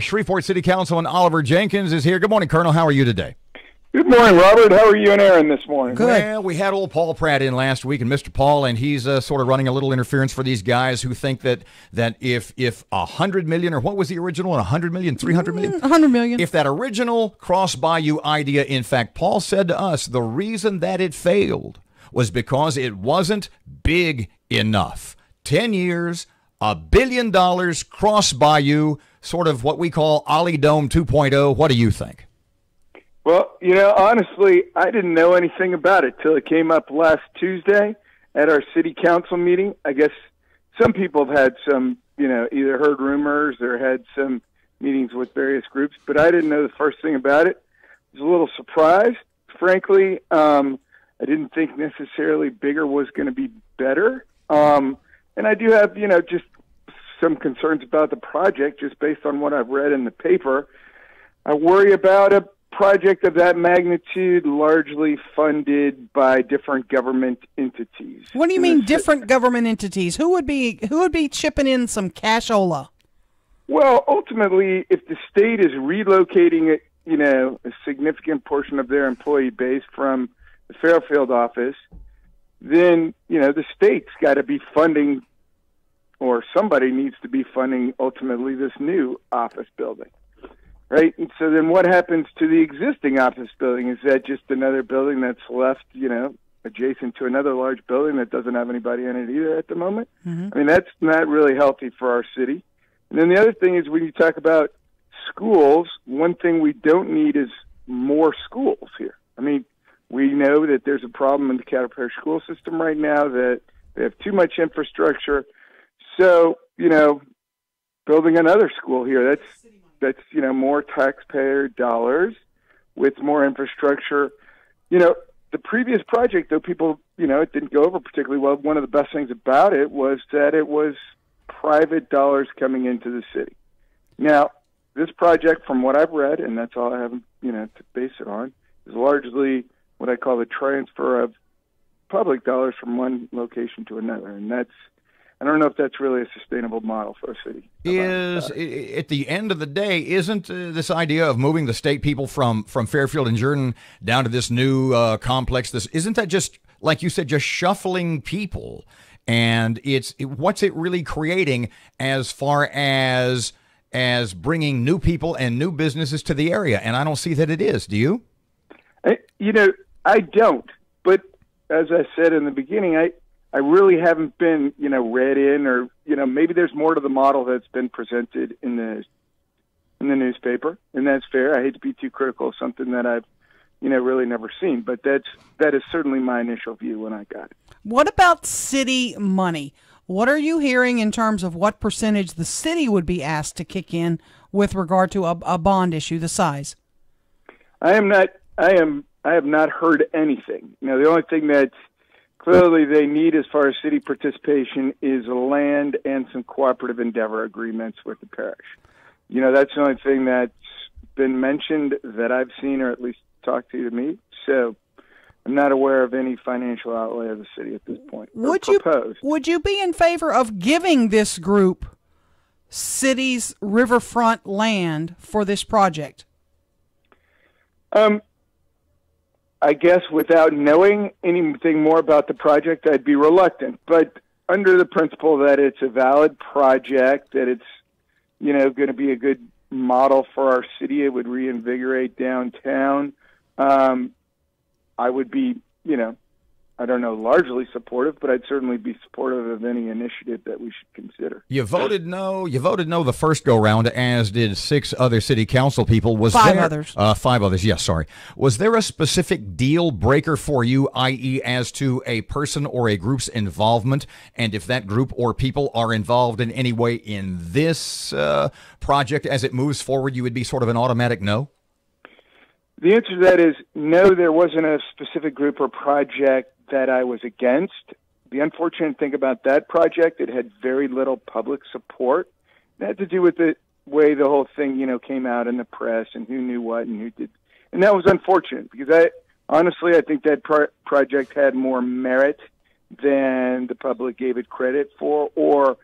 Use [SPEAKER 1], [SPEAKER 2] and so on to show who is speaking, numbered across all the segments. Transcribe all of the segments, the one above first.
[SPEAKER 1] Shreveport City Councilman Oliver Jenkins is here. Good morning, Colonel. How are you today?
[SPEAKER 2] Good morning, Robert. How are you and Erin this morning?
[SPEAKER 1] Good. Well, we had old Paul Pratt in last week, and Mr. Paul, and he's sort of running a little interference for these guys who think that if $100 million, or what was the original, $100 million, $300 million?
[SPEAKER 3] $100 million.
[SPEAKER 1] If that original Cross Bayou idea, in fact, Paul said to us, the reason that it failed was because it wasn't big enough. 10 years, $1 billion, Cross Bayou, sort of what we call Ollie Dome 2.0. What do you think?
[SPEAKER 2] Well, honestly, I didn't know anything about it till it came up last Tuesday at our city council meeting. I guess some people have had some, either heard rumors or had some meetings with various groups, but I didn't know the first thing about it. I was a little surprised, frankly. I didn't think necessarily bigger was going to be better. And I do have, just some concerns about the project just based on what I've read in the paper. I worry about a project of that magnitude largely funded by different government entities.
[SPEAKER 3] What do you mean different government entities? Who would be chipping in some cashola?
[SPEAKER 2] Well, ultimately, if the state is relocating a significant portion of their employee base from the Fairfield office, then the state's got to be funding, or somebody needs to be funding ultimately this new office building. Right, and so then what happens to the existing office building? Is that just another building that's left, adjacent to another large building that doesn't have anybody in it either at the moment? Mm-hmm. I mean, that's not really healthy for our city. And then the other thing is when you talk about schools, one thing we don't need is more schools here. I mean, we know that there's a problem in the Cattle Parish school system right now, that they have too much infrastructure. So, building another school here, that's more taxpayer dollars with more infrastructure. The previous project, though, people, it didn't go over particularly well. One of the best things about it was that it was private dollars coming into the city. Now, this project, from what I've read, and that's all I have, to base it on, is largely what I call the transfer of public dollars from one location to another. And I don't know if that's really a sustainable model for a city.
[SPEAKER 1] At the end of the day, isn't this idea of moving the state people from Fairfield and Jordan down to this new complex, isn't that just, like you said, just shuffling people? And what's it really creating as far as bringing new people and new businesses to the area? And I don't see that it is. Do you?
[SPEAKER 2] I don't. But as I said in the beginning, I really haven't been, read in, or, maybe there's more to the model that's been presented in the newspaper, and that's fair. I hate to be too critical of something that I've, really never seen, but that is certainly my initial view when I got it.
[SPEAKER 3] What about city money? What are you hearing in terms of what percentage the city would be asked to kick in with regard to a bond issue, the size?
[SPEAKER 2] I have not heard anything. The only thing that's clearly they need as far as city participation is land and some cooperative endeavor agreements with the parish. That's the only thing that's been mentioned that I've seen, or at least talked to me. So I'm not aware of any financial outlay of the city at this point.
[SPEAKER 3] Would you be in favor of giving this group city's riverfront land for this project?
[SPEAKER 2] I guess without knowing anything more about the project, I'd be reluctant. But under the principle that it's a valid project, that it's, going to be a good model for our city, it would reinvigorate downtown, I would be, I don't know, largely supportive, but I'd certainly be supportive of any initiative that we should consider.
[SPEAKER 1] You voted no. You voted no the first go-round, as did 6 other city council people.
[SPEAKER 3] Five others.
[SPEAKER 1] 5 others, yes, sorry. Was there a specific deal breaker for you, i.e. as to a person or a group's involvement, and if that group or people are involved in any way in this project as it moves forward, you would be sort of an automatic no?
[SPEAKER 2] The answer to that is no, there wasn't a specific group or project that I was against. The unfortunate thing about that project, it had very little public support. It had to do with the way the whole thing, came out in the press and who knew what and who did. And that was unfortunate because I think that project had more merit than the public gave it credit for, or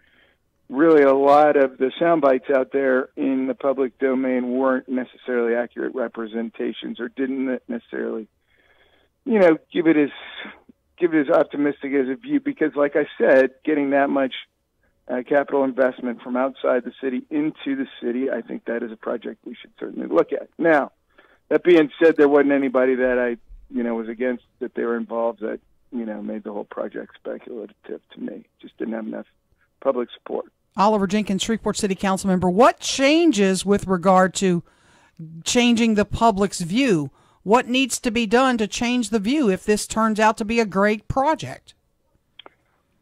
[SPEAKER 2] really a lot of the sound bites out there in the public domain weren't necessarily accurate representations, or didn't necessarily, give it as optimistic as a view. Because, like I said, getting that much capital investment from outside the city into the city, I think that is a project we should certainly look at. Now, that being said, there wasn't anybody that I, was against that they were involved that, made the whole project speculative to me. Just didn't have enough public support.
[SPEAKER 3] Oliver Jenkins, Shreveport City Council member. What changes with regard to changing the public's view? What needs to be done to change the view if this turns out to be a great project?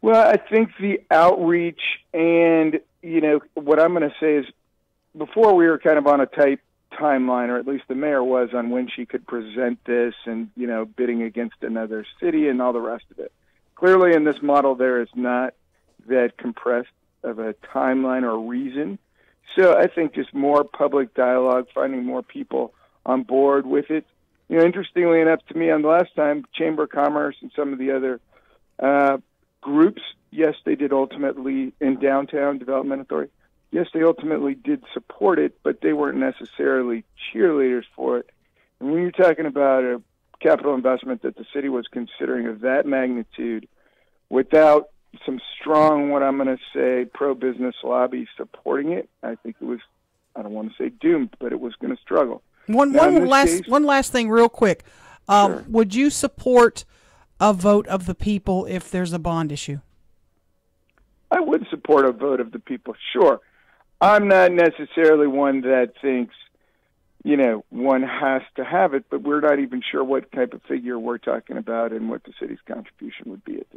[SPEAKER 2] Well, I think the outreach and, what I'm going to say is, before we were kind of on a tight timeline, or at least the mayor was, on when she could present this and, bidding against another city and all the rest of it. Clearly in this model, there is not that compressed of a timeline or reason. So I think just more public dialogue, finding more people on board with it. Interestingly enough to me, on the last time, Chamber of Commerce and some of the other groups, yes, they did ultimately, in Downtown Development Authority, yes, they ultimately did support it, but they weren't necessarily cheerleaders for it. And when you're talking about a capital investment that the city was considering of that magnitude, without some strong, what I'm going to say, pro-business lobby supporting it, I think it was, I don't want to say doomed, but it was going to struggle.
[SPEAKER 3] One last thing real quick.
[SPEAKER 2] Sure.
[SPEAKER 3] Would you support a vote of the people if there's a bond issue?
[SPEAKER 2] I would support a vote of the people, sure. I'm not necessarily one that thinks, one has to have it, but we're not even sure what type of figure we're talking about and what the city's contribution would be at this